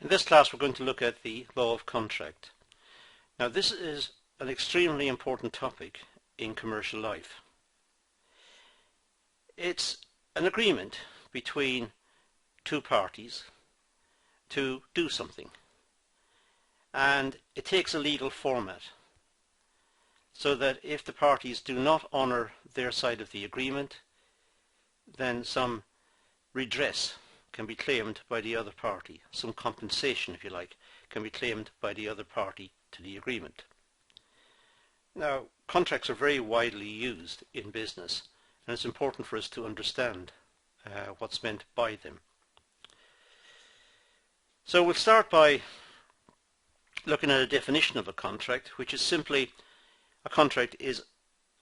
In this class we're going to look at the law of contract. Now this is an extremely important topic in commercial life. It's an agreement between two parties to do something, and it takes a legal format so that if the parties do not honour their side of the agreement, then some redress can be claimed by the other party, some compensation, if you like, can be claimed by the other party to the agreement. Now, contracts are very widely used in business, and it's important for us to understand what's meant by them. So we'll start by looking at a definition of a contract, which is simply a contract is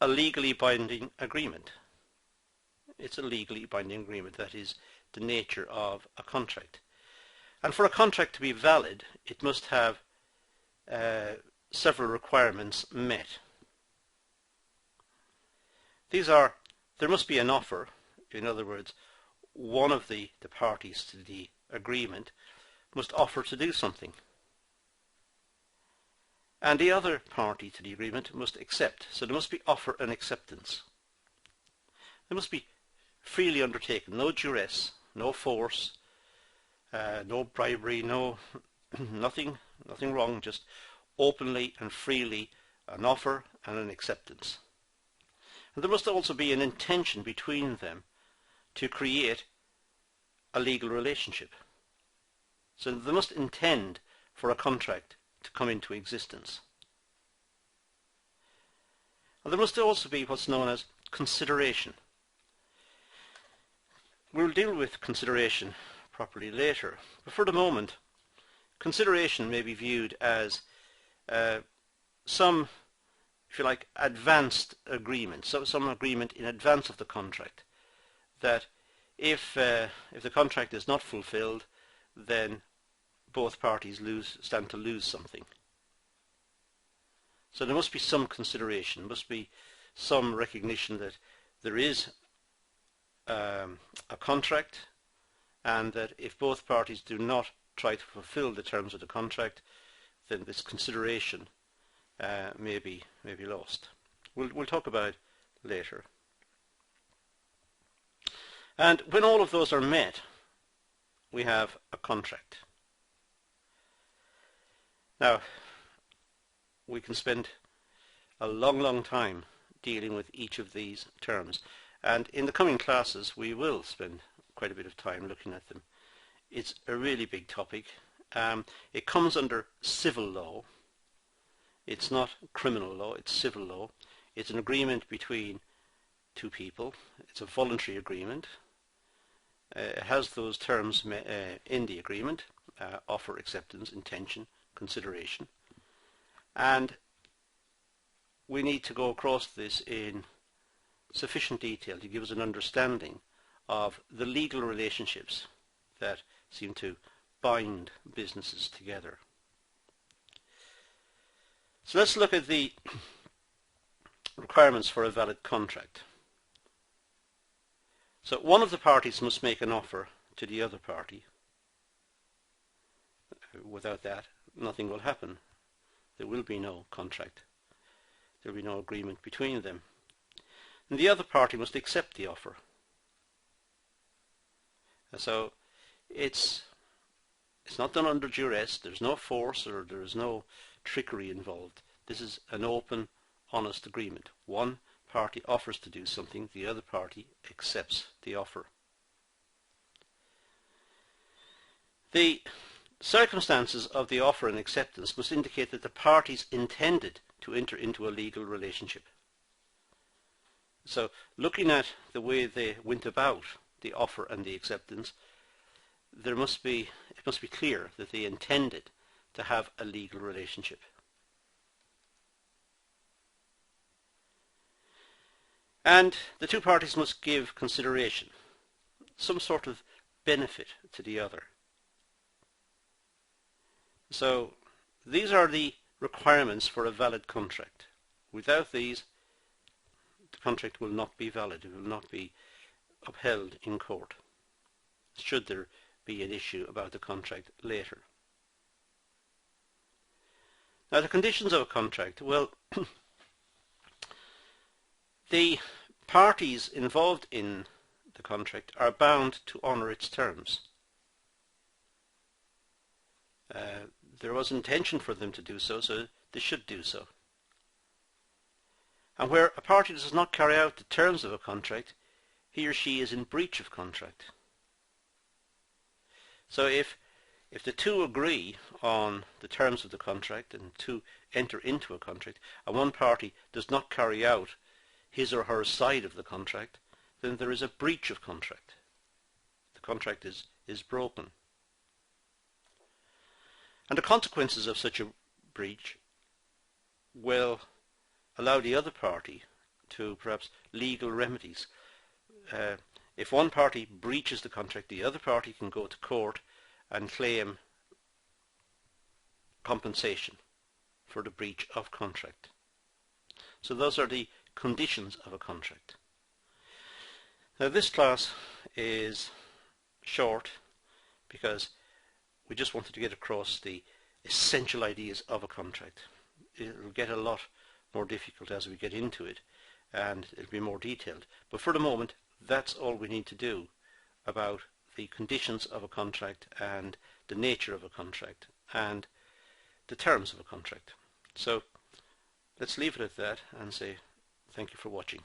a legally binding agreement. It's a legally binding agreement. That is the nature of a contract. And for a contract to be valid, it must have several requirements met. These are, there must be an offer. In other words, one of the parties to the agreement must offer to do something, and the other party to the agreement must accept. So there must be offer and acceptance. There must be freely undertaken, no duress, no force, no bribery, no nothing wrong, just openly and freely an offer and an acceptance. And there must also be an intention between them to create a legal relationship. So they must intend for a contract to come into existence. And there must also be what's known as consideration. We'll deal with consideration properly later, but for the moment, consideration may be viewed as some, if you like, advanced agreement, some agreement in advance of the contract, that if the contract is not fulfilled, then both parties stand to lose something. So there must be some consideration, must be some recognition that there is a contract, and that if both parties do not try to fulfill the terms of the contract, then this consideration may be lost. We'll talk about it later. And when all of those are met, we have a contract. Now, we can spend a long time dealing with each of these terms, and in the coming classes we will spend quite a bit of time looking at them. It's a really big topic. It comes under civil law. It's not criminal law, it's civil law. It's an agreement between two people. It's a voluntary agreement. It has those terms in the agreement: offer, acceptance, intention, consideration. And we need to go across this in sufficient detail to give us an understanding of the legal relationships that seem to bind businesses together. So let's look at the requirements for a valid contract. So one of the parties must make an offer to the other party. Without that, nothing will happen. There will be no contract. There will be no agreement between them. And the other party must accept the offer. And so it's not done under duress. There's no force, or there is no trickery involved. This is an open, honest agreement. One party offers to do something, the other party accepts the offer. The circumstances of the offer and acceptance must indicate that the parties intended to enter into a legal relationship. So looking at the way they went about the offer and the acceptance, it must be clear that they intended to have a legal relationship. And the two parties must give consideration, some sort of benefit to the other. So these are the requirements for a valid contract. Without these, the contract will not be valid. It will not be upheld in court, should there be an issue about the contract later. Now the conditions of a contract, well, the parties involved in the contract are bound to honour its terms. There was intention for them to do so, so they should do so. And where a party does not carry out the terms of a contract, he or she is in breach of contract. So if the two agree on the terms of the contract and two enter into a contract, and one party does not carry out his or her side of the contract, then there is a breach of contract. The contract is broken. And the consequences of such a breach will allow the other party to perhaps legal remedies. If one party breaches the contract, the other party can go to court and claim compensation for the breach of contract. So those are the conditions of a contract. Now this class is short because we just wanted to get across the essential ideas of a contract. It will get a lot more difficult as we get into it, and it'll be more detailed. But for the moment, that's all we need to do about the conditions of a contract and the nature of a contract and the terms of a contract. So let's leave it at that and say thank you for watching.